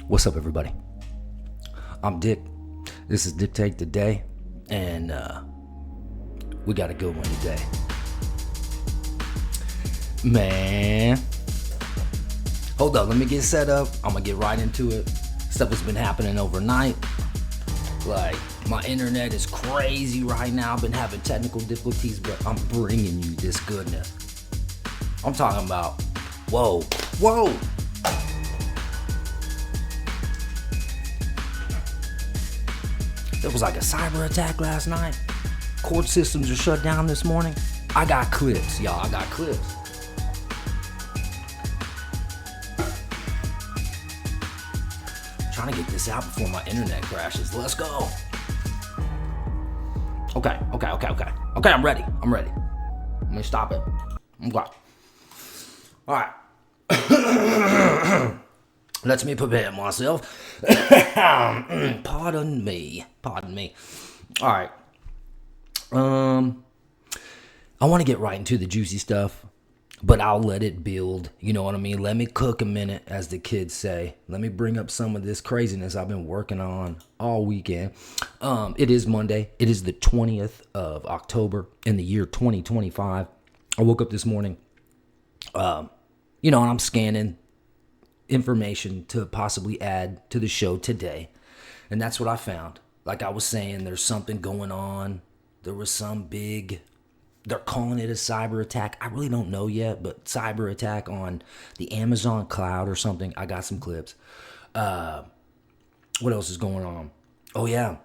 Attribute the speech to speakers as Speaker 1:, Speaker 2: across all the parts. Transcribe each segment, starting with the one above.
Speaker 1: What's up, everybody? I'm Dick. This is Dictate the Day, and we got a good one today. Man, hold up, let me get set up. I'm gonna get right into it. Stuff has been happening overnight. Like, my internet is crazy right now. I've been having technical difficulties, but I'm bringing you this goodness. I'm talking about, whoa. There was like a cyber attack last night. Court systems are shut down this morning. I got clips, y'all. I got clips. I'm trying to get this out before my internet crashes. Let's go. Okay, I'm ready. Let me stop it. Okay. All right. Let me prepare myself. Pardon me. All right. I want to get right into the juicy stuff, but I'll let it build. You know what I mean? Let me cook a minute, as the kids say. Let me bring up some of this craziness I've been working on all weekend. It is Monday. It is the 20th of October in the year 2025. I woke up this morning, and I'm scanning information to possibly add to the show today. And that's what I found. Like I was saying, there's something going on. There was some they're calling it a cyber attack. I really don't know yet, but cyber attack on the Amazon cloud or something. I got some clips. What else is going on? Oh yeah.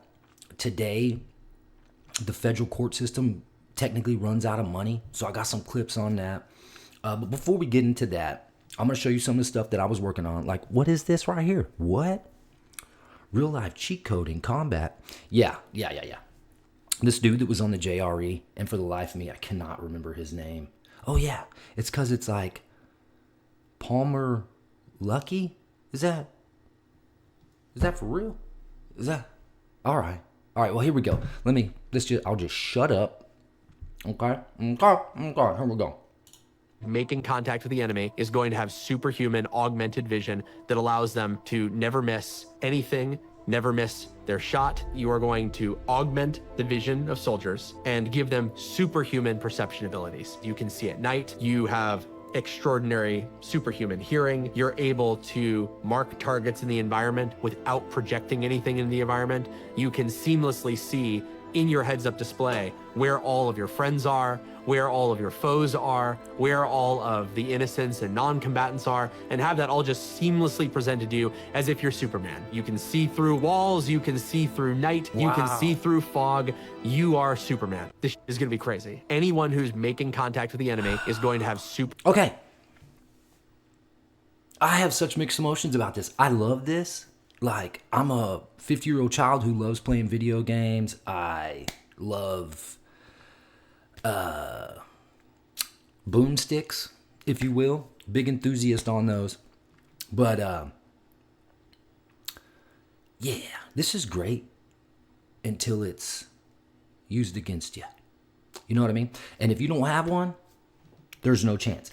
Speaker 1: Today, the federal court system technically runs out of money. So I got some clips on that. But before we get into that, I'm going to show you some of the stuff that I was working on. Like, what is this right here? What? Real life cheat code in combat. Yeah. This dude that was on the JRE, and for the life of me, I cannot remember his name. Oh, yeah. It's because it's like Palmer Lucky? Is that for real? Is that? All right. Well, here we go. I'll just shut up. Okay. Here we go.
Speaker 2: Making contact with the enemy is going to have superhuman augmented vision that allows them to never miss anything, never miss their shot. You are going to augment the vision of soldiers and give them superhuman perception abilities. You can see at night. You have extraordinary superhuman hearing. You're able to mark targets in the environment without projecting anything in the environment. You can seamlessly see in your heads-up display where all of your friends are, where all of your foes are, where all of the innocents and non-combatants are, and have that all just seamlessly presented to you as if you're Superman. You can see through walls, you can see through night, You can see through fog. You are Superman. This is gonna be crazy. Anyone who's making contact with the enemy is going to have
Speaker 1: Okay. I have such mixed emotions about this. I love this. Like, I'm a 50-year-old child who loves playing video games. I love boomsticks, if you will. Big enthusiast on those. But, yeah, this is great until it's used against you. You know what I mean? And if you don't have one, there's no chance.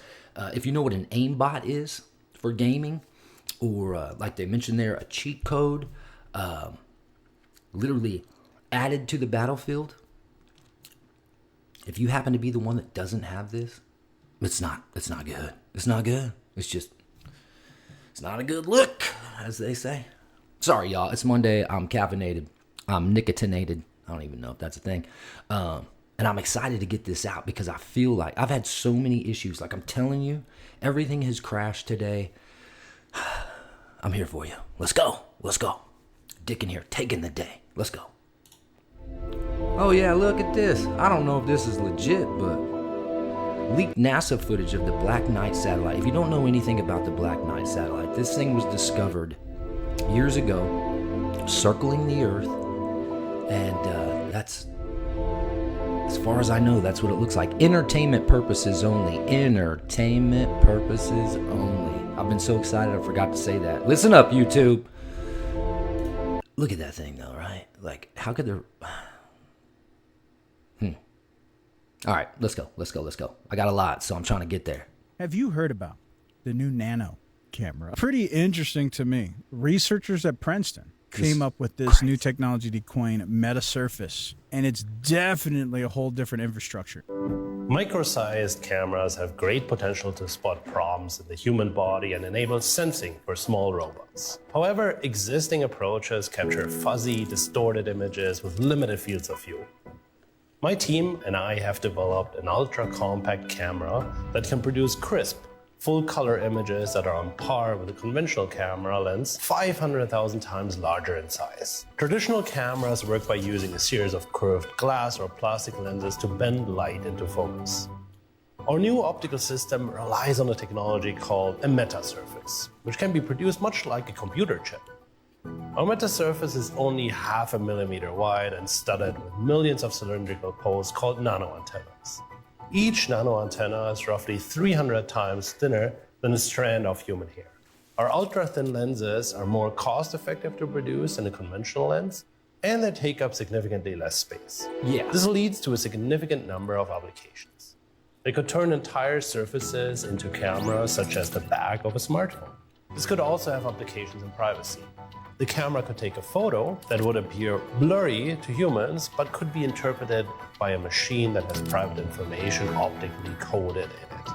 Speaker 1: If you know what an aimbot is for gaming, or like they mentioned there, a cheat code, literally added to the battlefield. If you happen to be the one that doesn't have this, it's not good. It's not good. It's not a good look, as they say. Sorry, y'all. It's Monday. I'm caffeinated. I'm nicotinated. I don't even know if that's a thing. And I'm excited to get this out because I feel like I've had so many issues. Like I'm telling you, everything has crashed today. I'm here for you. Let's go. Dick in here, taking the day. Let's go. Oh yeah, look at this. I don't know if this is legit, but leaked NASA footage of the Black Knight satellite. If you don't know anything about the Black Knight satellite, this thing was discovered years ago, circling the Earth, and that's, as far as I know, that's what it looks like. Entertainment purposes only. Entertainment purposes only. I've been so excited I forgot to say that. Listen up, YouTube. Look at that thing, though, right? Like, how could there... All right, let's go. I got a lot, so I'm trying to get there.
Speaker 3: Have you heard about the new Nano camera. Pretty interesting to me. Researchers at Princeton came up with this new technology they coined metasurface, and it's definitely a whole different infrastructure.
Speaker 4: Micro-sized cameras have great potential to spot problems in the human body and enable sensing for small robots. However, existing approaches capture fuzzy, distorted images with limited fields of view. My team and I have developed an ultra-compact camera that can produce crisp, full-color images that are on par with a conventional camera lens 500,000 times larger in size. Traditional cameras work by using a series of curved glass or plastic lenses to bend light into focus. Our new optical system relies on a technology called a metasurface, which can be produced much like a computer chip. Our metasurface is only 0.5 millimeter wide and studded with millions of cylindrical posts called nanoantennas. Each nanoantenna is roughly 300 times thinner than a strand of human hair. Our ultra-thin lenses are more cost-effective to produce than a conventional lens, and they take up significantly less space.
Speaker 1: Yeah.
Speaker 4: This leads to a significant number of applications. They could turn entire surfaces into cameras, such as the back of a smartphone. This could also have applications in privacy. The camera could take a photo that would appear blurry to humans, but could be interpreted by a machine that has private information optically coded in it.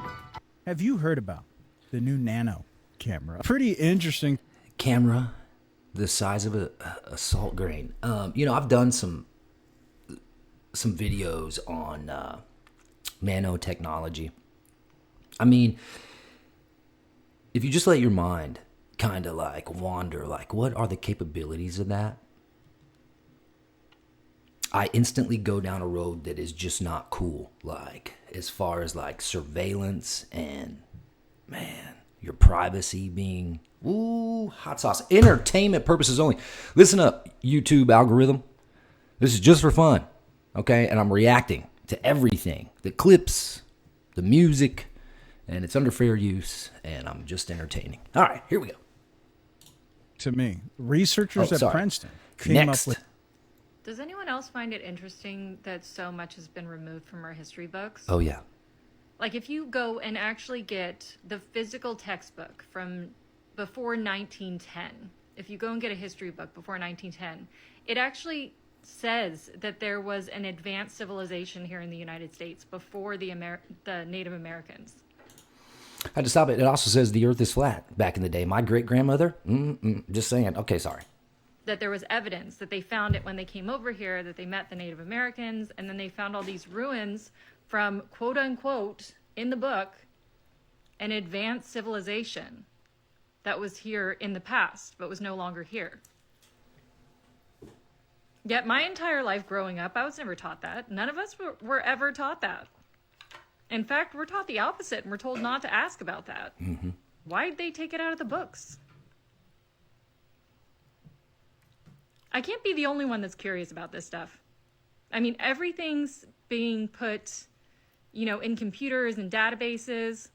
Speaker 3: Have you heard about the new nano camera? Pretty interesting.
Speaker 1: Camera the size of a salt grain. I've done some videos on nanotechnology. I mean, if you just let your mind kind of like wander, like what are the capabilities of that? I instantly go down a road that is just not cool, like as far as like surveillance and, man, your privacy being, hot sauce. Entertainment purposes only. Listen up, YouTube algorithm. This is just for fun, okay? And I'm reacting to everything, the clips, the music, and it's under fair use, and I'm just entertaining. All right, here we go.
Speaker 3: To me, researchers at Princeton came
Speaker 1: Next.
Speaker 3: up with.
Speaker 5: Does anyone else find it interesting that so much has been removed from our history books?
Speaker 1: Oh, yeah.
Speaker 5: Like if you go and actually get the physical textbook from before 1910, if you go and get a history book before 1910, it actually says that there was an advanced civilization here in the United States before the Native Americans.
Speaker 1: I had to stop it. It also says the earth is flat back in the day. My great-grandmother, just saying. Okay, sorry.
Speaker 5: That there was evidence that they found it when they came over here, that they met the Native Americans, and then they found all these ruins from, quote unquote, in the book, an advanced civilization that was here in the past, but was no longer here. Yet my entire life growing up, I was never taught that. None of us were ever taught that. In fact, we're taught the opposite, and we're told not to ask about that. Mm-hmm. Why'd they take it out of the books? I can't be the only one that's curious about this stuff. I mean, everything's being put, in computers and databases.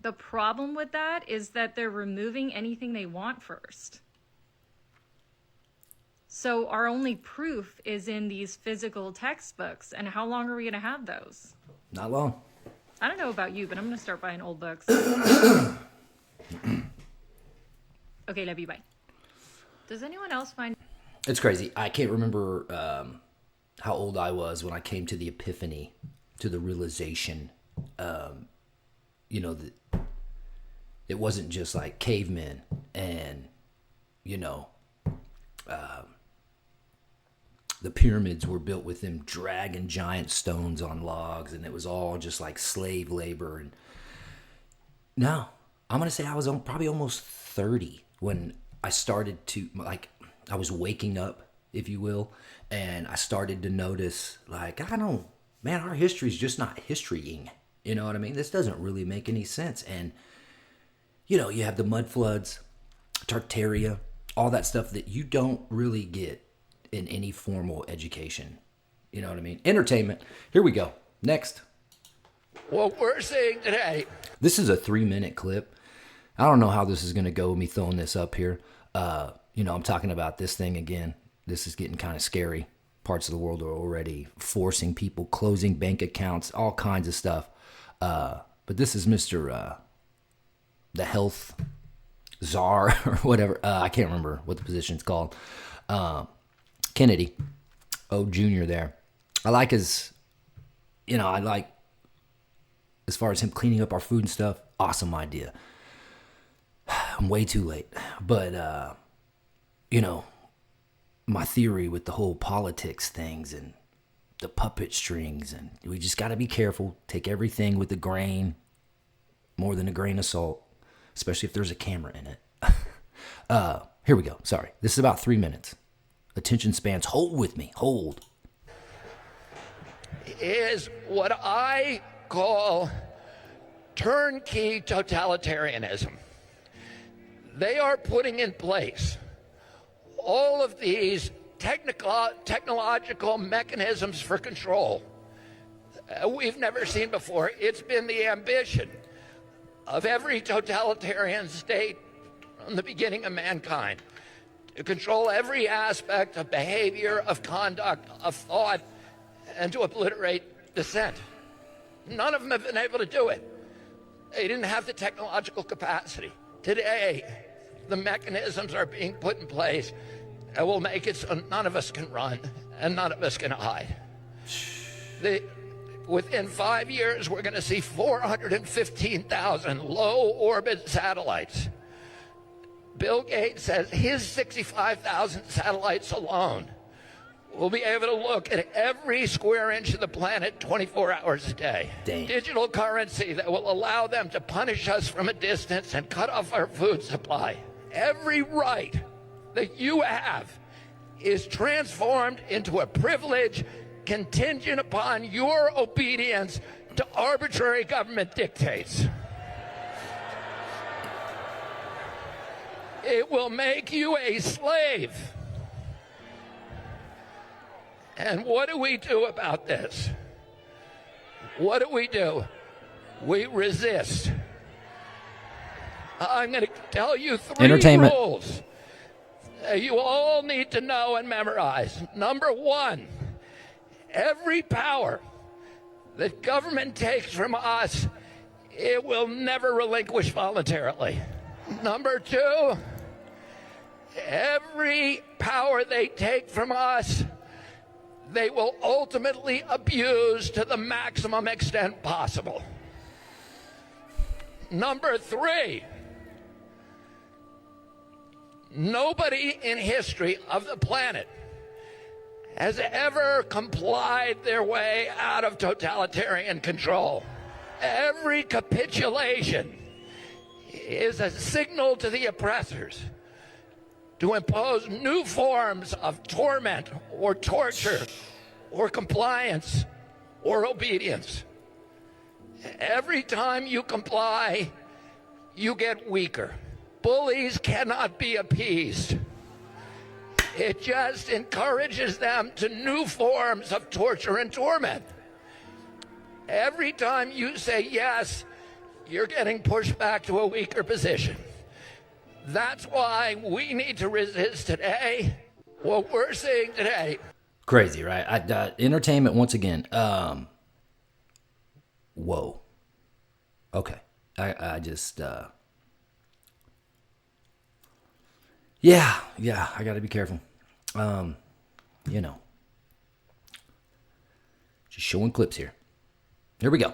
Speaker 5: The problem with that is that they're removing anything they want first. So our only proof is in these physical textbooks. And how long are we going to have those?
Speaker 1: Not long.
Speaker 5: I don't know about you, but I'm going to start buying old books. Okay, love you, bye. Does anyone else find...
Speaker 1: It's crazy. I can't remember how old I was when I came to the epiphany, to the realization, that it wasn't just like cavemen and, the pyramids were built with them dragging giant stones on logs, and it was all just like slave labor. And no, I'm going to say I was probably almost 30 when I started to, I was waking up, if you will, and I started to notice, our history's just not historying. You know what I mean? This doesn't really make any sense. And, you have the mud floods, Tartaria, all that stuff that you don't really get in any formal education. You know what I mean? Entertainment. Here we go. Next.
Speaker 6: What we're seeing today.
Speaker 1: This is a 3-minute clip. I don't know how this is going to go with me throwing this up here. I'm talking about this thing again. This is getting kind of scary. Parts of the world are already forcing people, closing bank accounts, all kinds of stuff. But this is Mr. The Health czar or whatever. I can't remember what the position's called. Kennedy, Jr. there. I like his, I like, as far as him cleaning up our food and stuff, awesome idea. I'm way too late. But, my theory with the whole politics things and the puppet strings, and we just got to be careful. Take everything with a grain, more than a grain of salt, especially if there's a camera in it. Here we go. Sorry. This is about 3 minutes. Attention spans. Hold with me. Hold.
Speaker 6: Is what I call turnkey totalitarianism. They are putting in place all of these technological mechanisms for control we've never seen before. It's been the ambition of every totalitarian state from the beginning of mankind to control every aspect of behavior, of conduct, of thought, and to obliterate dissent. None of them have been able to do it. They didn't have the technological capacity. Today, the mechanisms are being put in place that will make it so none of us can run and none of us can hide. Within 5 years, we're going to see 415,000 low-orbit satellites. Bill Gates says his 65,000 satellites alone will be able to look at every square inch of the planet 24 hours a day.
Speaker 1: Dang.
Speaker 6: Digital currency that will allow them to punish us from a distance and cut off our food supply. Every right that you have is transformed into a privilege contingent upon your obedience to arbitrary government dictates. It will make you a slave. And what do we do about this? What do? We resist. I'm going to tell you 3
Speaker 1: Entertainment.
Speaker 6: rules you all need to know and memorize. Number 1, every power that government takes from us, it will never relinquish voluntarily. Number 2, every power they take from us, they will ultimately abuse to the maximum extent possible. Number 3, nobody in history of the planet has ever complied their way out of totalitarian control. Every capitulation is a signal to the oppressors to impose new forms of torment or torture or compliance or obedience. Every time you comply, you get weaker. Bullies cannot be appeased. It just encourages them to new forms of torture and torment. Every time you say yes, you're getting pushed back to a weaker position. That's why we need to resist today what we're seeing today.
Speaker 1: Crazy, right? Entertainment once again. Whoa. Okay. I just, yeah, I got to be careful. Just showing clips here. Here we go.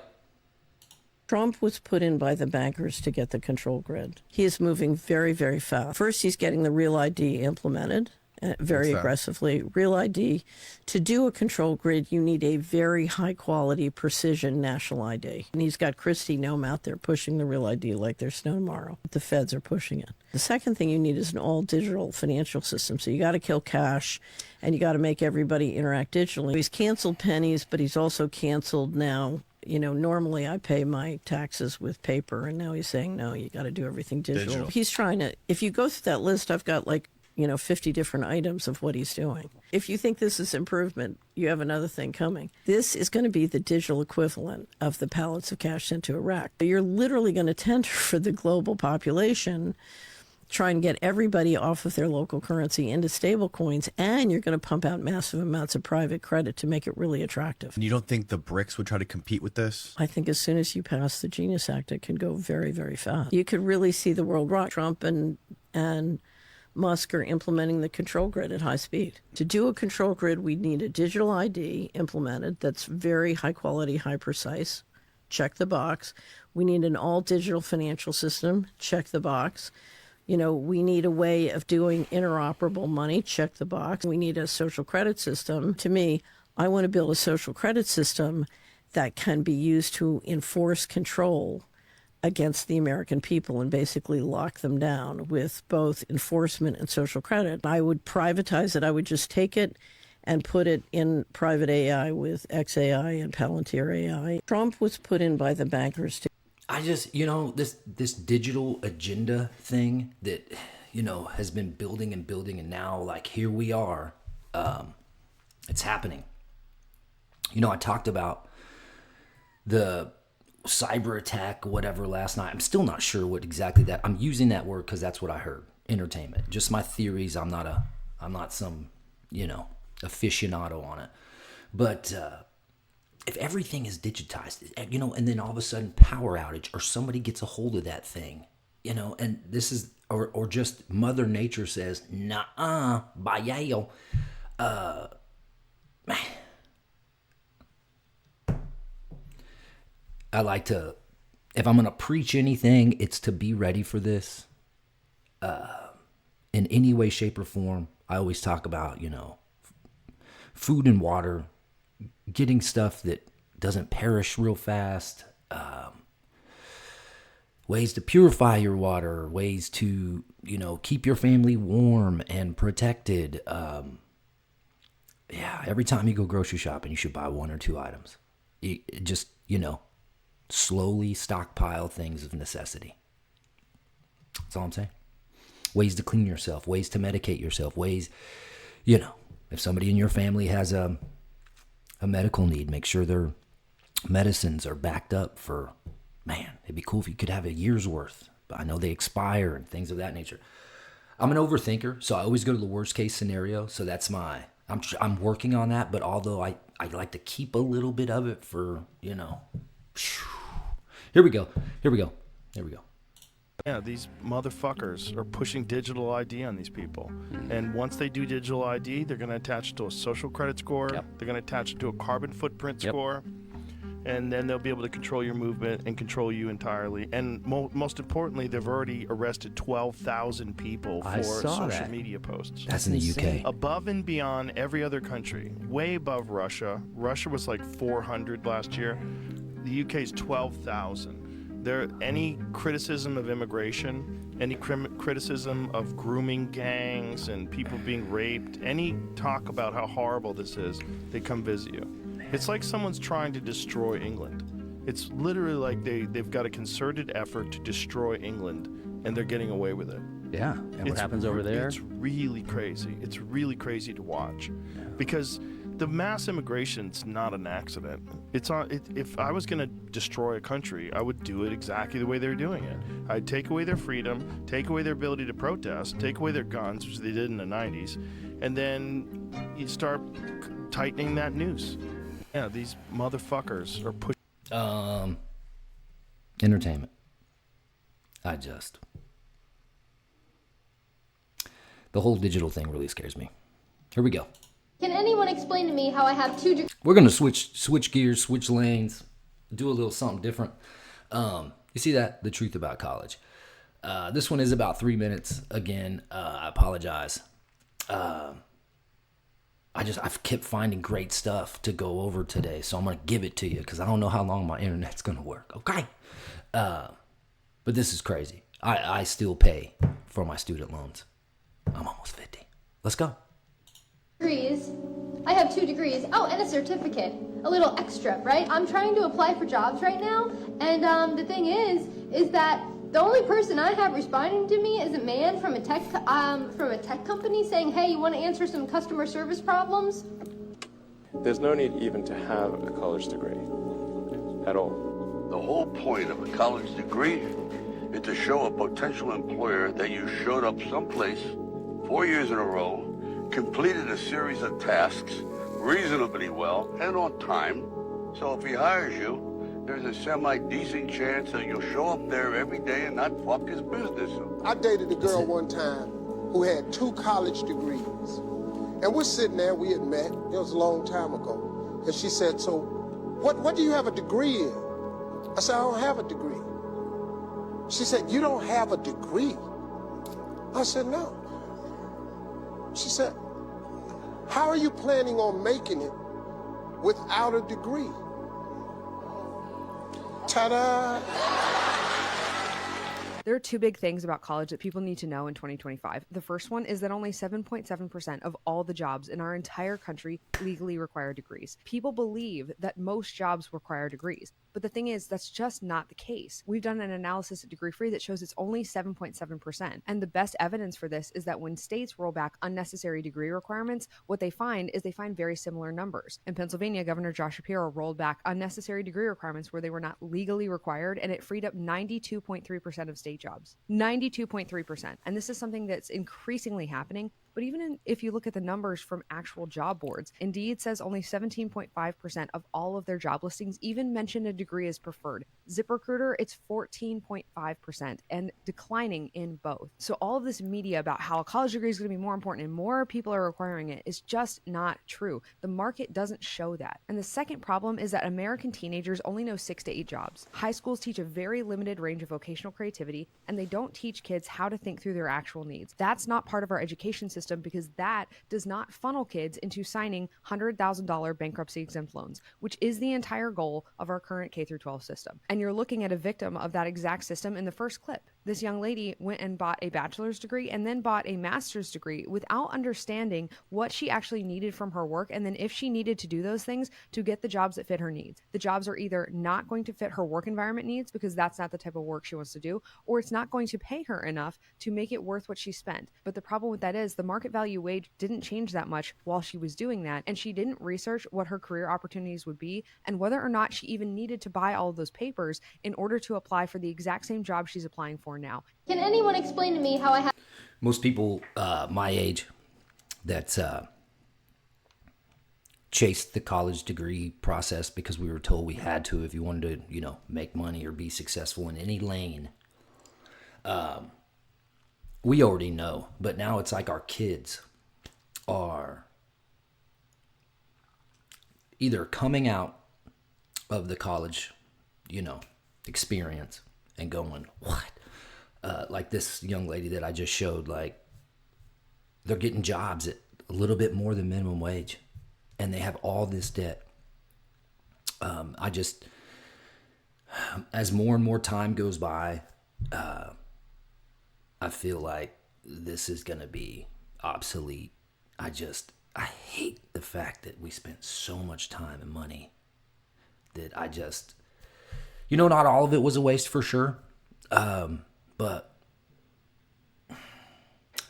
Speaker 7: Trump was put in by the bankers to get the control grid. He is moving very, very fast. First, he's getting the Real ID implemented very aggressively. Real ID, to do a control grid, you need a very high quality precision national ID. And he's got Kristi Noem out there pushing the Real ID like there's no tomorrow. The feds are pushing it. The second thing you need is an all digital financial system. So you got to kill cash and you got to make everybody interact digitally. He's canceled pennies, but he's also canceled now. Normally I pay my taxes with paper, and now he's saying, no, you got to do everything digital. He's trying to, if you go through that list, I've got 50 different items of what he's doing. If you think this is improvement, you have another thing coming. This is going to be the digital equivalent of the pallets of cash sent to Iraq. You're literally going to tender for the global population try and get everybody off of their local currency into stable coins, and you're going to pump out massive amounts of private credit to make it really attractive.
Speaker 8: And you don't think the BRICS would try to compete with this?
Speaker 7: I think as soon as you pass the Genius Act, it can go very, very fast. You could really see the world rock. Trump and Musk are implementing the control grid at high speed. To do a control grid, we need a digital ID implemented that's very high quality, high precise. Check the box. We need an all digital financial system. Check the box. You know, we need a way of doing interoperable money. Check the box. We need a social credit system. To me, I want to build a social credit system that can be used to enforce control against the American people and basically lock them down with both enforcement and social credit. I would privatize it. I would just take it and put it in private AI with XAI and Palantir AI. Trump was put in by the bankers to
Speaker 1: I just, this digital agenda thing that, has been building and building, and now, like, here we are. It's happening. I talked about the cyber attack, whatever, last night. I'm still not sure what exactly that. I'm using that word because that's what I heard. Entertainment. Just my theories. I'm not some, aficionado on it. But if everything is digitized, and then all of a sudden power outage or somebody gets a hold of that thing, and this is, or just Mother Nature says, nah, bayao, I like to, if I'm going to preach anything, it's to be ready for this. In any way, shape, or form. I always talk about, food and water, getting stuff that doesn't perish real fast, ways to purify your water, ways to, keep your family warm and protected. Every time you go grocery shopping, you should buy 1 or 2 items. Just, slowly stockpile things of necessity. That's all I'm saying. Ways to clean yourself, ways to medicate yourself, ways, if somebody in your family has a medical need, make sure their medicines are backed up for, it'd be cool if you could have a year's worth, but I know they expire and things of that nature. I'm an overthinker, so I always go to the worst case scenario. So that's I'm working on that, but although I like to keep a little bit of it for, Here we go.
Speaker 9: Yeah, these motherfuckers are pushing digital ID on these people. And once they do digital ID, they're going to attach it to a social credit score. Yep. They're going to attach it to a carbon footprint score. And then they'll be able to control your movement and control you entirely. And most importantly, they've already arrested 12,000 people for social media posts.
Speaker 1: That's in the UK.
Speaker 9: Above and beyond every other country. Way above Russia. Russia was like 400 last year. The UK is 12,000. Any criticism of immigration, any criticism of grooming gangs and people being raped, any talk about how horrible this is, they come visit you. It's like someone's trying to destroy England. It's literally like they've got a concerted effort to destroy England, and they're getting away with it.
Speaker 10: Yeah, and what happens over there?
Speaker 9: It's really crazy. It's really crazy to watch, because the mass immigration's not an accident. If I was going to destroy a country, I would do it exactly the way they're doing it. I'd take away their freedom, take away their ability to protest, take away their guns, which they did in the 90s, and then you start tightening that noose. Yeah, these motherfuckers are pushing.
Speaker 1: Entertainment. The whole digital thing really scares me. Here we go.
Speaker 11: Can anyone explain to me how I have 2 degrees?
Speaker 1: We're gonna switch gears, switch lanes, do a little something different. You see that? The truth about college. This one is about 3 minutes. Again, I apologize. I've kept finding great stuff to go over today, so I'm gonna give it to you because I don't know how long my internet's gonna work. Okay. But this is crazy. I still pay for my student loans. I'm almost 50. Let's go.
Speaker 11: Degrees. I have 2 degrees. Oh, and a certificate. A little extra, right? I'm trying to apply for jobs right now, and the thing is that the only person I have responding to me is a man from a tech company saying, "Hey, you want to answer some customer service problems?"
Speaker 12: There's no need even to have a college degree at all.
Speaker 13: The whole point of a college degree is to show a potential employer that you showed up someplace 4 years in a row, completed a series of tasks reasonably well and on time. So if he hires you, there's a semi-decent chance that you'll show up there every day and not fuck his business up.
Speaker 14: I dated a girl one time who had 2 college degrees. And we're sitting there, we had met, it was a long time ago. And she said, so what do you have a degree in? I said, I don't have a degree. She said, you don't have a degree? I said, no. She said, how are you planning on making it without a degree? Ta-da!
Speaker 15: There are 2 big things about college that people need to know in 2025. The first one is that only 7.7% of all the jobs in our entire country legally require degrees. People believe that most jobs require degrees, but the thing is, that's just not the case. We've done an analysis at Degree Free that shows it's only 7.7%. And the best evidence for this is that when states roll back unnecessary degree requirements, what they find is they find very similar numbers. In Pennsylvania, Governor Josh Shapiro rolled back unnecessary degree requirements where they were not legally required, and it freed up 92.3% of state jobs. 92.3%. And this is something that's increasingly happening. But even if you look at the numbers from actual job boards, Indeed says only 17.5% of all of their job listings even mention a degree as preferred. ZipRecruiter, it's 14.5% and declining in both. So all of this media about how a college degree is going to be more important and more people are requiring it is just not true. The market doesn't show that. And the second problem is that American teenagers only know 6 to 8 jobs. High schools teach a very limited range of vocational creativity, and they don't teach kids how to think through their actual needs. That's not part of our education system because that does not funnel kids into signing $100,000 bankruptcy exempt loans, which is the entire goal of our current K-12 system. And you're looking at a victim of that exact system in the first clip. This young lady went and bought a bachelor's degree and then bought a master's degree without understanding what she actually needed from her work, and then if she needed to do those things to get the jobs that fit her needs. The jobs are either not going to fit her work environment needs because that's not the type of work she wants to do, or it's not going to pay her enough to make it worth what she spent. But the problem with that is the market value wage didn't change that much while she was doing that, and she didn't research what her career opportunities would be and whether or not she even needed to buy all of those papers in order to apply for the exact same job she's applying for now.
Speaker 11: Can anyone explain to me how I have...
Speaker 1: Most people my age that chased the college degree process because we were told we had to if you wanted to, make money or be successful in any lane. We already know, but now it's like our kids are either coming out of the college, experience and going, what? Like this young lady that I just showed, like they're getting jobs at a little bit more than minimum wage and they have all this debt. As more and more time goes by, I feel like this is going to be obsolete. I hate the fact that we spent so much time and money that not all of it was a waste for sure. But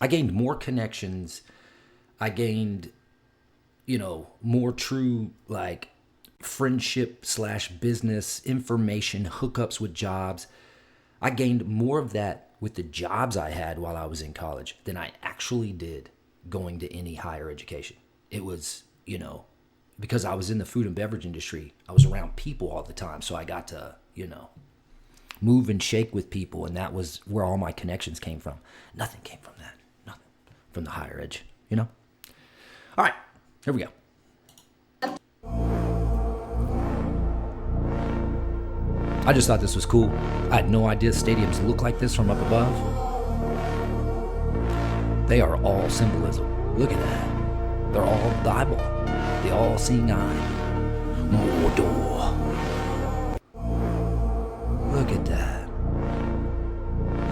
Speaker 1: I gained more connections. I gained, more true friendship / business information, hookups with jobs. I gained more of that with the jobs I had while I was in college than I actually did going to any higher education. It was, because I was in the food and beverage industry, I was around people all the time. So I got to, move and shake with people. And that was where all my connections came from. Nothing came from that. Nothing from the higher edge, All right, here we go. I just thought this was cool. I had no idea stadiums look like this from up above. They are all symbolism. Look at that. They're all the eyeball. The all-seeing eye. Mordor. Look at that.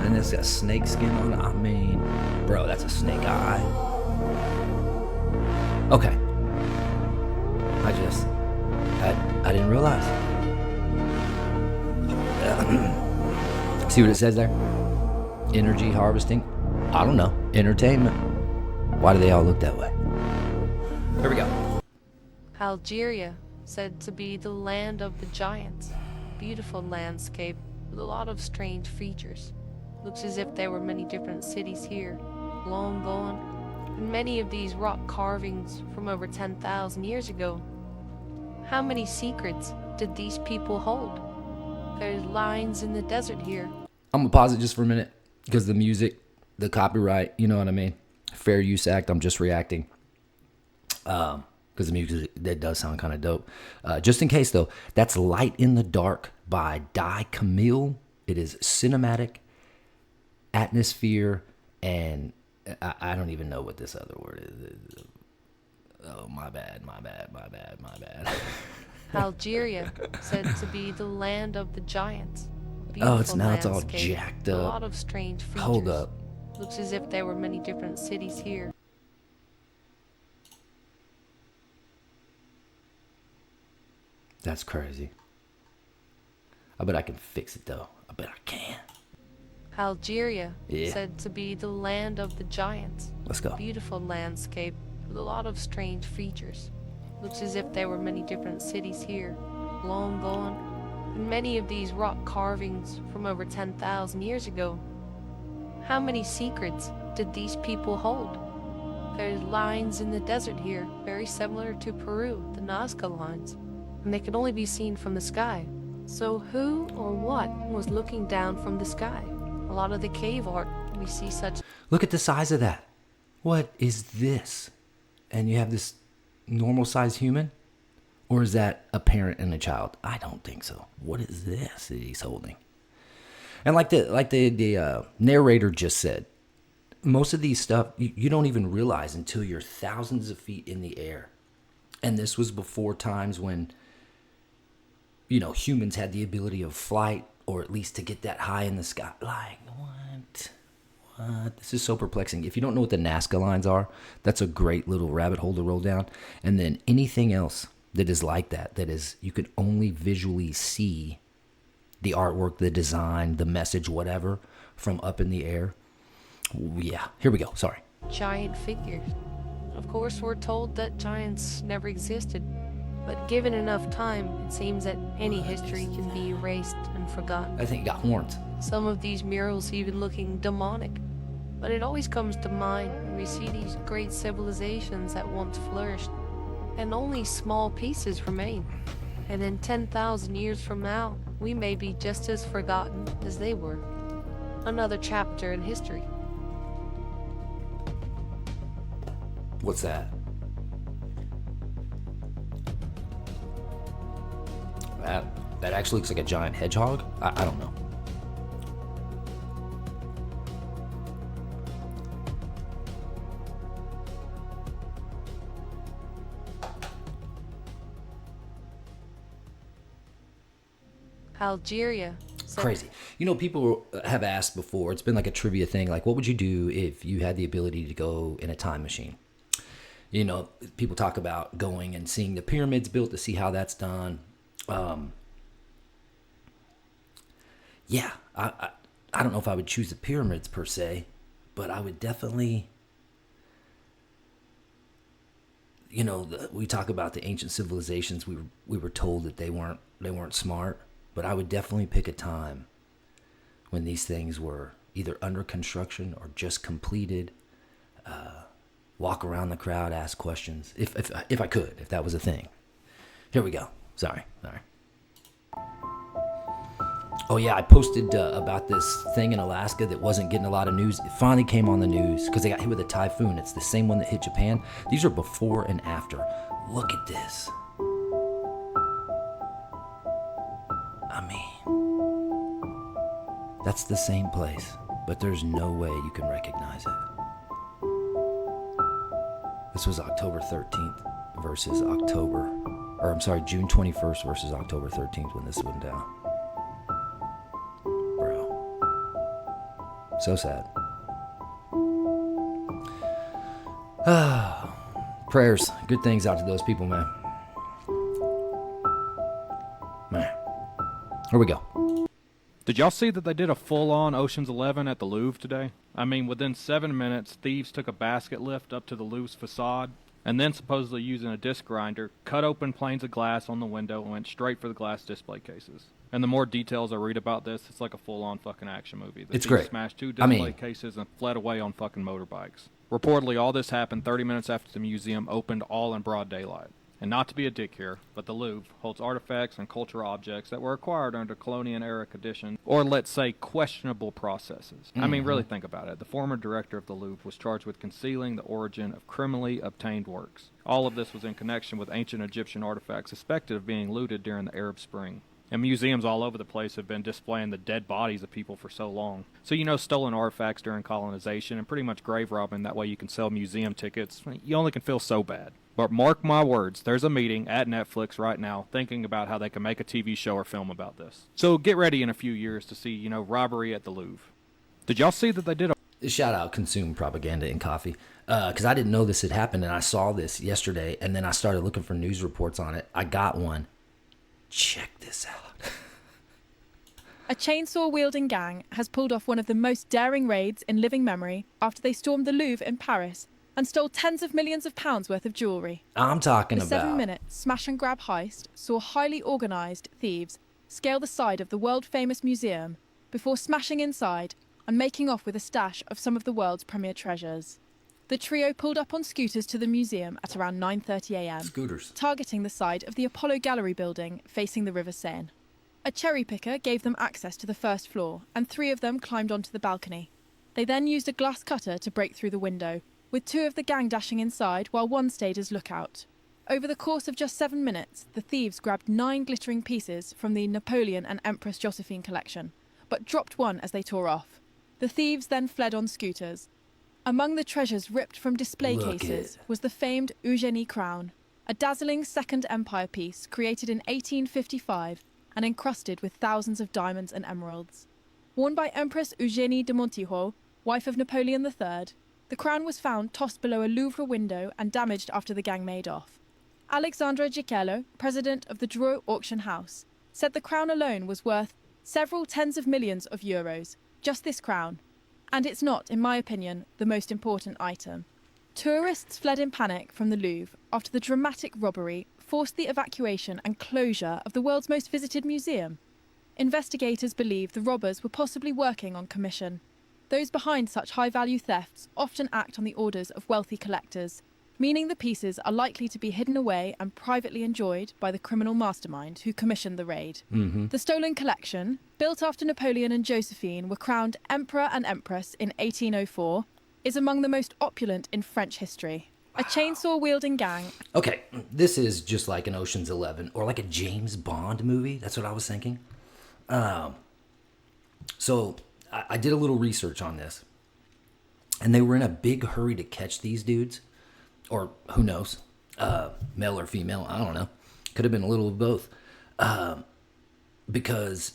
Speaker 1: And it's got snake skin on it. I mean, bro, that's a snake eye. Okay. I didn't realize. See what it says there? Energy harvesting. I don't know. Entertainment. Why do they all look that way? Here we go.
Speaker 16: Algeria, said to be the land of the giants. Beautiful landscape with a lot of strange features. Looks as if there were many different cities here, long gone, and many of these rock carvings from over 10,000 years ago. How many secrets did these people hold? There's lines in the desert here.
Speaker 1: I'm gonna pause it just for a minute because the music, the copyright, you know what I mean? Fair Use Act, I'm just reacting. Because the music, that does sound kind of dope. Just in case though, that's Light in the Dark by Die Camille. It is cinematic, atmosphere, and I don't even know what this other word is. Oh, my bad.
Speaker 16: Algeria, said to be the land of the giants.
Speaker 1: Oh, it's
Speaker 16: Beautiful
Speaker 1: now it's all
Speaker 16: landscape,
Speaker 1: jacked
Speaker 16: A
Speaker 1: up.
Speaker 16: lot of strange features.
Speaker 1: Hold up.
Speaker 16: Looks as if there were many different cities here.
Speaker 1: That's crazy. I bet I can fix it though. I bet I can.
Speaker 16: Algeria,
Speaker 1: Yeah.
Speaker 16: said to be the land of the giants.
Speaker 1: Let's go.
Speaker 16: Beautiful landscape with a lot of strange features. Looks as if there were many different cities here, long gone, and many of these rock carvings from over 10,000 years ago. How many secrets did these people hold? There's lines in the desert here, very similar to Peru, the Nazca lines, and they could only be seen from the sky. So who or what was looking down from the sky? A lot of the cave art, we see such...
Speaker 1: Look at the size of that. What is this? And you have this normal sized human? Or is that a parent and a child? I don't think so. What is this that he's holding? And like the narrator just said, most of these stuff you don't even realize until you're thousands of feet in the air. And this was before times when, you know, humans had the ability of flight, or at least to get that high in the sky. Like, what? This is so perplexing. If you don't know what the Nazca lines are, that's a great little rabbit hole to roll down. And then anything else that is like that, that is, you can only visually see the artwork, the design, the message, whatever, from up in the air. Yeah, here we go. Sorry.
Speaker 16: giant figures. Of course, we're told that giants never existed, but given enough time, it seems that any history can be erased and forgotten.
Speaker 1: I think it got horns.
Speaker 16: Some of these murals even looking demonic, but it always comes to mind when we see these great civilizations that once flourished, and only small pieces remain. And in 10,000 years from now, we may be just as forgotten as they were. Another chapter in history.
Speaker 1: What's that? That actually looks like a giant hedgehog? I don't know.
Speaker 16: Algeria.
Speaker 1: Crazy. You know, people have asked before, it's been like a trivia thing, like, what would you do if you had the ability to go in a time machine? You know, people talk about going and seeing the pyramids built to see how that's done. Yeah, I don't know if I would choose the pyramids per se, but I would definitely, you know, we talk about the ancient civilizations. We were told that they weren't smart, but I would definitely pick a time when these things were either under construction or just completed. Walk around the crowd, ask questions, if I could, if that was a thing. Here we go. Sorry. Oh yeah, I posted about this thing in Alaska that wasn't getting a lot of news. It finally came on the news because they got hit with a typhoon. It's the same one that hit Japan. These are before and after. Look at this. I mean, that's the same place, but there's no way you can recognize it. This was October 13th versus June 21st versus October 13th when this went down. Bro. So sad. Prayers, good things out to those people, man. Here we go.
Speaker 17: Did y'all see that they did a full-on Ocean's 11 at the Louvre today? I mean, within 7 minutes, thieves took a basket lift up to the Louvre's facade, and then supposedly using a disc grinder, cut open panes of glass on the window and went straight for the glass display cases. And the more details I read about this, it's like a full-on fucking action movie. The
Speaker 1: It's
Speaker 17: thieves
Speaker 1: great.
Speaker 17: smashed 2
Speaker 1: I
Speaker 17: display
Speaker 1: mean-
Speaker 17: cases and fled away on fucking motorbikes. Reportedly, all this happened 30 minutes after the museum opened, all in broad daylight. And not to be a dick here, but the Louvre holds artifacts and cultural objects that were acquired under colonial-era conditions, or let's say questionable processes. I mean, really think about it. The former director of the Louvre was charged with concealing the origin of criminally obtained works. All of this was in connection with ancient Egyptian artifacts suspected of being looted during the Arab Spring. And museums all over the place have been displaying the dead bodies of people for so long. So stolen artifacts during colonization and pretty much grave robbing, that way you can sell museum tickets. You only can feel so bad. But mark my words, there's a meeting at Netflix right now thinking about how they can make a TV show or film about this. So get ready in a few years to see, robbery at the Louvre. Did y'all see that they did a...
Speaker 1: Shout out Consume Propaganda and Coffee. Because I didn't know this had happened, and I saw this yesterday, and then I started looking for news reports on it. I got one. Check this out.
Speaker 18: A chainsaw-wielding gang has pulled off one of the most daring raids in living memory after they stormed the Louvre in Paris and stole tens of millions of pounds worth of jewellery.
Speaker 1: I'm talking
Speaker 18: The
Speaker 1: about...
Speaker 18: 7-minute smash-and-grab heist saw highly organised thieves scale the side of the world-famous museum before smashing inside and making off with a stash of some of the world's premier treasures. The trio pulled up on scooters to the museum at around 9:30 a.m.
Speaker 1: Scooters.
Speaker 18: Targeting the side of the Apollo Gallery building facing the River Seine. A cherry picker gave them access to the first floor, and 3 of them climbed onto the balcony. They then used a glass cutter to break through the window, with 2 of the gang dashing inside while 1 stayed as lookout. Over the course of just 7 minutes, the thieves grabbed 9 glittering pieces from the Napoleon and Empress Josephine collection, but dropped 1 as they tore off. The thieves then fled on scooters. Among the treasures ripped from display cases was the famed Eugénie crown, a dazzling Second Empire piece created in 1855 and encrusted with thousands of diamonds and emeralds. Worn by Empress Eugénie de Montijo, wife of Napoleon III, the crown was found tossed below a Louvre window and damaged after the gang made off. Alexandra Gicello, president of the Drouot auction house, said the crown alone was worth several tens of millions of euros, just this crown. And it's not, in my opinion, the most important item. Tourists fled in panic from the Louvre after the dramatic robbery forced the evacuation and closure of the world's most visited museum. Investigators believe the robbers were possibly working on commission. Those behind such high-value thefts often act on the orders of wealthy collectors, meaning the pieces are likely to be hidden away and privately enjoyed by the criminal mastermind who commissioned the raid. The stolen collection, built after Napoleon and Josephine were crowned Emperor and Empress in 1804, is among the most opulent in French history. A chainsaw-wielding gang...
Speaker 1: Okay, this is just like an Ocean's 11 or like a James Bond movie. That's what I was thinking. So I did a little research on this, and they were in a big hurry to catch these dudes. Or who knows, male or female, I don't know. Could have been a little of both. Because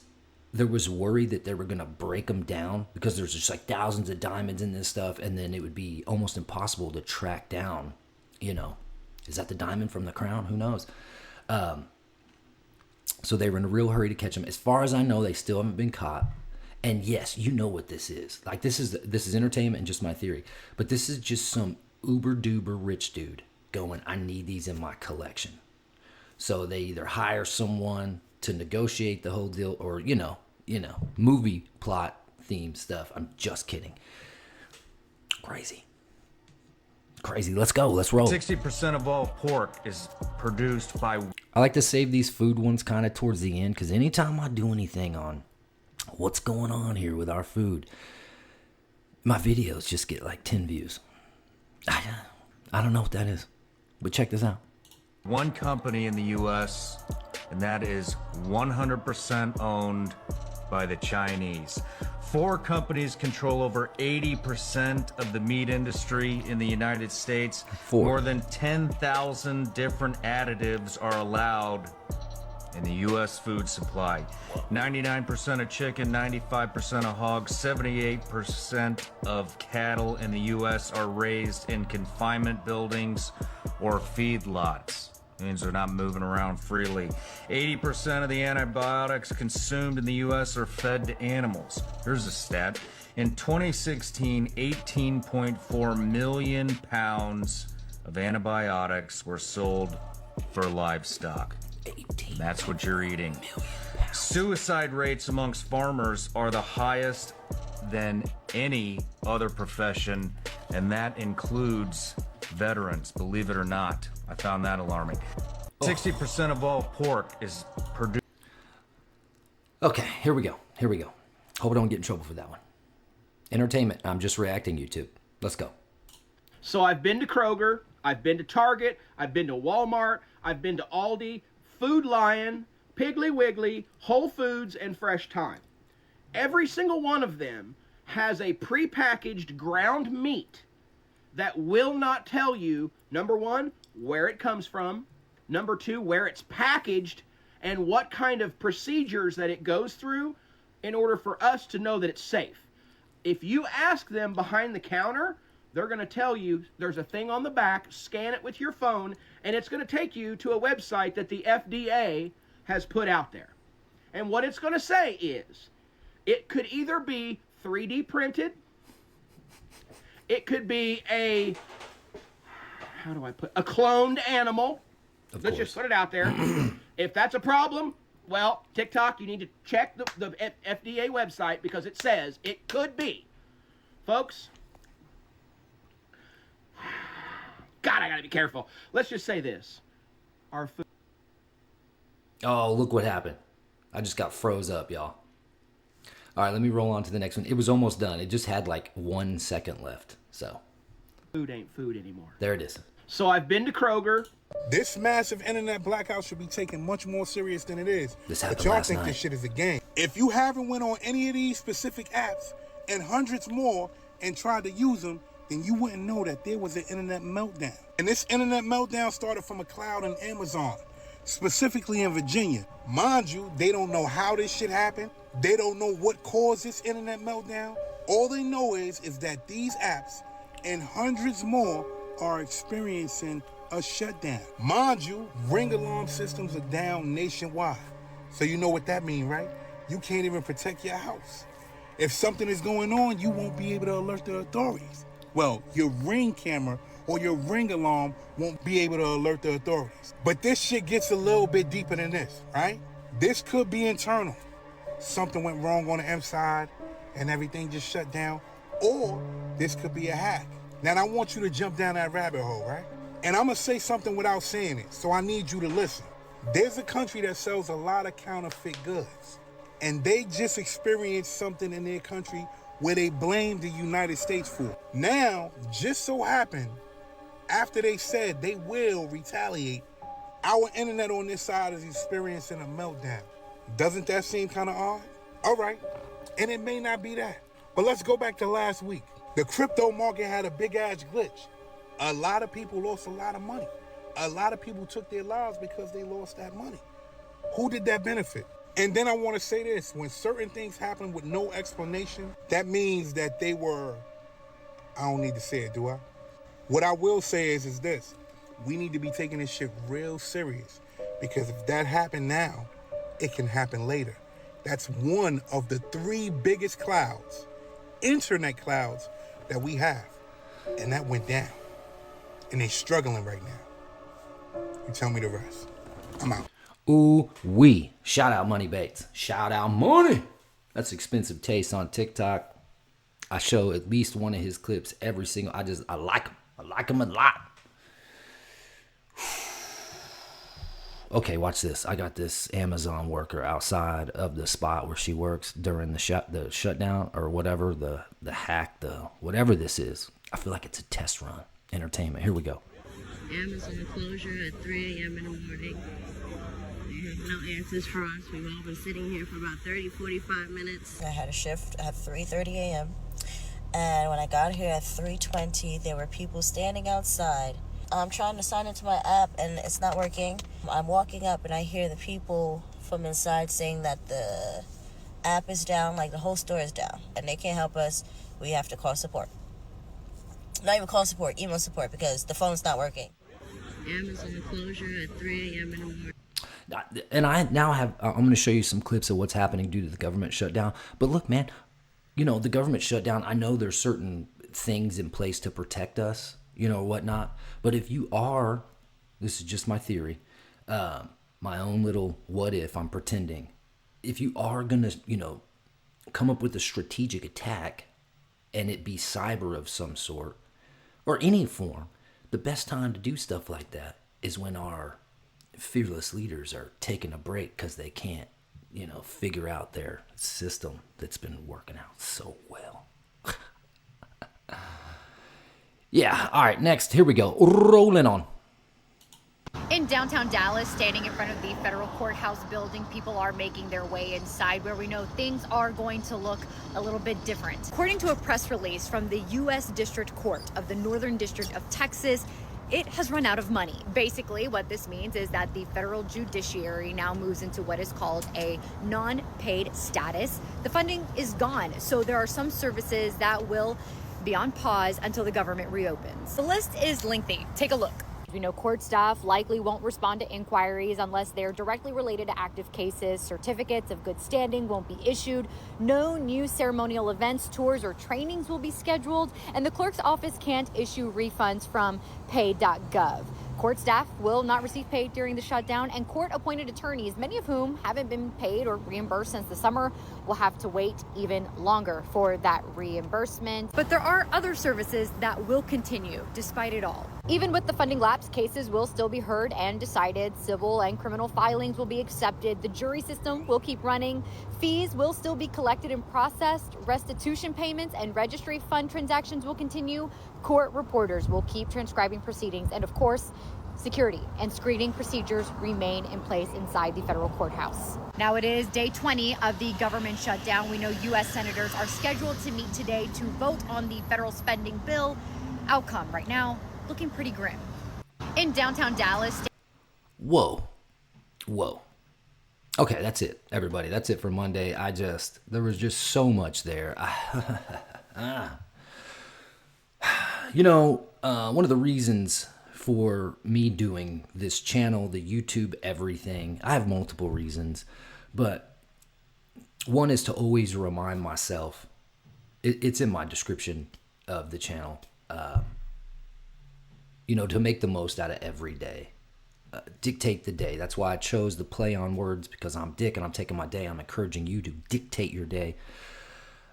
Speaker 1: there was worry that they were going to break them down because there's just like thousands of diamonds in this stuff, and then it would be almost impossible to track down, is that the diamond from the crown? Who knows? So they were in a real hurry to catch them. As far as I know, they still haven't been caught. And yes, you know what this is. Like this is entertainment and just my theory. But this is just some uber-duber rich dude going, I need these in my collection. So they either hire someone to negotiate the whole deal or, movie plot theme stuff. I'm just kidding. Crazy. Let's go. Let's roll.
Speaker 19: 60% of all pork is produced by...
Speaker 1: I like to save these food ones kind of towards the end because anytime I do anything on what's going on here with our food, my videos just get like 10 views. I don't know what that is, but check this out.
Speaker 19: One company in the U.S., and that is 100% owned by the Chinese. 4 companies control over 80% of the meat industry in the United States.
Speaker 1: 4.
Speaker 19: More than 10,000 different additives are allowed in the U.S. food supply. 99% of chicken, 95% of hogs, 78% of cattle in the U.S. are raised in confinement buildings or feedlots. Means they're not moving around freely. 80% of the antibiotics consumed in the U.S. are fed to animals. Here's a stat. In 2016, 18.4 million pounds of antibiotics were sold for livestock. That's what you're eating. Suicide rates amongst farmers are the highest than any other profession, and that includes veterans, believe it or not. I found that alarming. 60% of all pork is produced.
Speaker 1: Okay, here we go. Hope I don't get in trouble for that one. Entertainment. I'm just reacting, YouTube. Let's go.
Speaker 20: So I've been to Kroger, I've been to Target, I've been to Walmart, I've been to Aldi, Food Lion, Piggly Wiggly, Whole Foods, and Fresh Thyme. Every single one of them has a prepackaged ground meat that will not tell you, number one, where it comes from, number two, where it's packaged, and what kind of procedures that it goes through in order for us to know that it's safe. If you ask them behind the counter, they're going to tell you there's a thing on the back, scan it with your phone, and it's going to take you to a website that the FDA has put out there. And what it's going to say is, it could either be 3D printed, it could be a cloned animal. Let's just put it out there. If that's a problem, well, TikTok, you need to check the FDA website because it says it could be. Folks, God, I gotta be careful. Let's just say this. Our food.
Speaker 1: Oh, look what happened. I just got froze up, y'all. All right, let me roll on to the next one. It was almost done. It just had like 1 second left. So.
Speaker 20: Food ain't food anymore.
Speaker 1: There it is.
Speaker 20: So I've been to Kroger.
Speaker 21: This massive internet blackout should be taken much more serious than it is.
Speaker 1: This happened
Speaker 21: but y'all
Speaker 1: last
Speaker 21: think
Speaker 1: night.
Speaker 21: This shit is a game. If you haven't went on any of these specific apps and hundreds more and tried to use them, then you wouldn't know that there was an internet meltdown. And this internet meltdown started from a cloud in Amazon, specifically in Virginia. Mind you, they don't know how this shit happened. They don't know what caused this internet meltdown. All they know is that these apps and hundreds more are experiencing a shutdown. Mind you, Ring alarm systems are down nationwide. So you know what that means, right? You can't even protect your house. If something is going on, you won't be able to alert the authorities. Well, your Ring camera or your Ring alarm won't be able to alert the authorities. But this shit gets a little bit deeper than this, right? This could be internal. Something went wrong on the M side and everything just shut down. Or this could be a hack. Now, I want you to jump down that rabbit hole, right? And I'm gonna say something without saying it, so I need you to listen. There's a country that sells a lot of counterfeit goods, and they just experienced something in their country where they blamed the United States for it. Now, just so happened, after they said they will retaliate, our internet on this side is experiencing a meltdown. Doesn't that seem kind of odd? All right, and it may not be that. But let's go back to last week. The crypto market had a big-ass glitch. A lot of people lost a lot of money. A lot of people took their lives because they lost that money. Who did that benefit? And then I want to say this. When certain things happen with no explanation, that means that they were... I don't need to say it, do I? What I will say is this. We need to be taking this shit real serious. Because if that happened now, it can happen later. That's one of the 3 biggest clouds, internet clouds, that we have. And that went down. And they're struggling right now. You tell me the rest. I'm out.
Speaker 1: Ooh wee. Shout out Money Bates. Shout out Money. That's Expensive Taste on TikTok. I show at least one of his clips every single. I like him. I like him a lot. Okay, watch this. I got this Amazon worker outside of the spot where she works during the shutdown or whatever, the hack, whatever this is. I feel like it's a test run. Entertainment. Here we go.
Speaker 22: Amazon closure at 3 a.m. in the morning. They have no answers for us. We've all been sitting here for about 30, 45 minutes.
Speaker 23: I had a shift at 3:30 a.m. And when I got here at 3:20, there were people standing outside. I'm trying to sign into my app and it's not working. I'm walking up and I hear the people from inside saying that the app is down, like the whole store is down, and they can't help us. We have to call support. Not even call support, email support, because the phone's not working.
Speaker 22: Amazon closure at 3 a.m. in the morning.
Speaker 1: And I now have, I'm going to show you some clips of what's happening due to the government shutdown. But look, man, you know, the government shutdown, I know there's certain things in place to protect us, you know, whatnot. But if you are, this is just my theory, my own little what if, I'm pretending. if you are going to, come up with a strategic attack and it be cyber of some sort or any form, the best time to do stuff like that is when our fearless leaders are taking a break because they can't, figure out their system that's been working out so well. Yeah, all right, next, here we go. Rolling on.
Speaker 2: In downtown Dallas, standing in front of the federal courthouse building, people are making their way inside where we know things are going to look a little bit different. According to a press release from the U.S. District Court of the Northern District of Texas, it has run out of money. Basically, what this means is that the federal judiciary now moves into what is called a non-paid status. The funding is gone, so there are some services that will be on pause until the government reopens. The list is lengthy. Take a look. We know court staff likely won't respond to inquiries unless they're directly related to active cases. Certificates of good standing won't be issued. No new ceremonial events, tours, or trainings will be scheduled. And the clerk's office can't issue refunds from pay.gov. Court staff will not receive pay during the shutdown, and court-appointed attorneys, many of whom haven't been paid or reimbursed since the summer, will have to wait even longer for that reimbursement. But there are other services that will continue despite it all. Even with the funding lapse, cases will still be heard and decided. Civil and criminal filings will be accepted. The jury system will keep running. Fees will still be collected and processed. Restitution payments and registry fund transactions will continue. Court reporters will keep transcribing proceedings. And of course, security and screening procedures remain in place inside the federal courthouse. Now it is day 20 of the government shutdown. We know U.S. senators are scheduled to meet today to vote on the federal spending bill. Outcome right now looking pretty grim. In downtown Dallas.
Speaker 1: Whoa. Okay, that's it, everybody. That's it for Monday. There was just so much there. One of the reasons for me doing this channel, the YouTube everything, I have multiple reasons, but one is to always remind myself, it's in my description of the channel, to make the most out of every day. Dictate the day. That's why I chose the play on words, because I'm Dick and I'm taking my day. I'm encouraging you to dictate your day.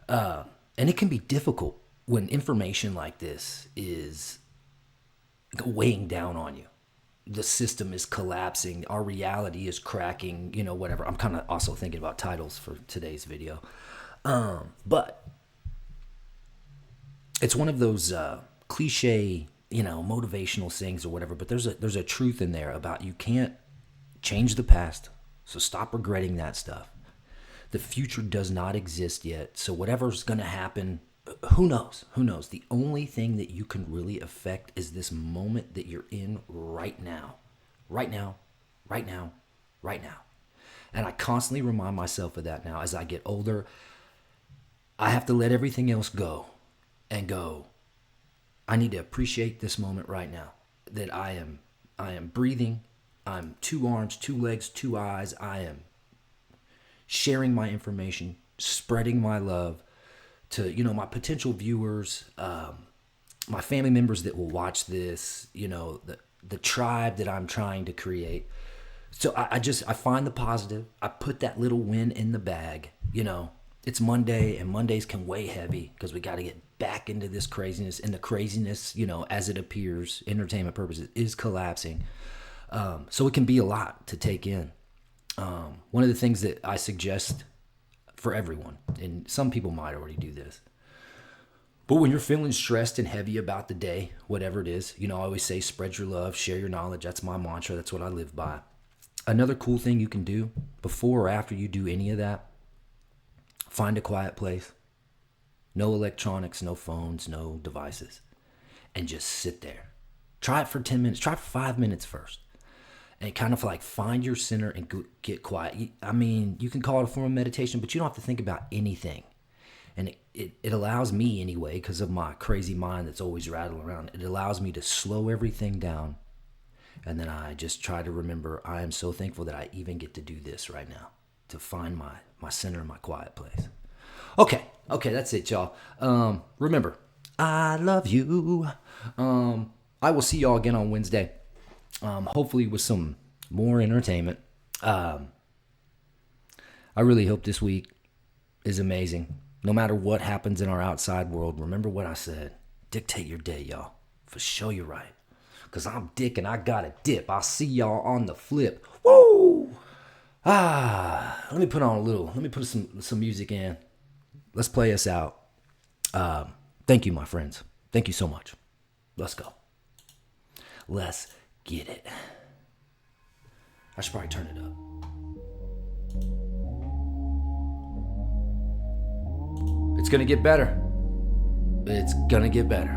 Speaker 1: And it can be difficult when information like this is weighing down on you. The system is collapsing. Our reality is cracking, whatever. I'm kind of also thinking about titles for today's video. But it's one of those cliche, motivational things or whatever, but there's a truth in there about you can't change the past, so stop regretting that stuff. The future does not exist yet, so whatever's going to happen, who knows? The only thing that you can really affect is this moment that you're in right now. Right now. And I constantly remind myself of that now. As I get older, I have to let everything else go and go, I need to appreciate this moment right now, that I am breathing. I'm 2 arms, 2 legs, 2 eyes. I am sharing my information, spreading my love to, my potential viewers, my family members that will watch this, the tribe that I'm trying to create. So I find the positive. I put that little win in the bag. It's Monday, and Mondays can weigh heavy because we got to get back into this craziness, and the craziness, as it appears, entertainment purposes, is collapsing. So it can be a lot to take in. One of the things that I suggest for everyone, and some people might already do this, but when you're feeling stressed and heavy about the day, whatever it is, I always say spread your love, share your knowledge. That's my mantra. That's what I live by. Another cool thing you can do before or after you do any of that, find a quiet place. No electronics, no phones, no devices. And just sit there. Try it for 10 minutes. Try it for 5 minutes first. And kind of like find your center and get quiet. I mean, you can call it a form of meditation, but you don't have to think about anything. And it allows me anyway, because of my crazy mind that's always rattling around, it allows me to slow everything down. And then I just try to remember, I am so thankful that I even get to do this right now, to find my center, my quiet place. Okay, that's it, y'all. Remember, I love you. I will see y'all again on Wednesday. Hopefully with some more entertainment. I I really hope this week is amazing. No matter what happens in our outside world, remember what I said. Dictate your day, y'all. For sure you're right. Because I'm Dick and I got a dip. I'll see y'all on the flip. Woo! Let me put some music in. Let's play us out. Thank you, my friends. Thank you so much. Let's go. Let's get it. I should probably turn it up. It's gonna get better. It's gonna get better.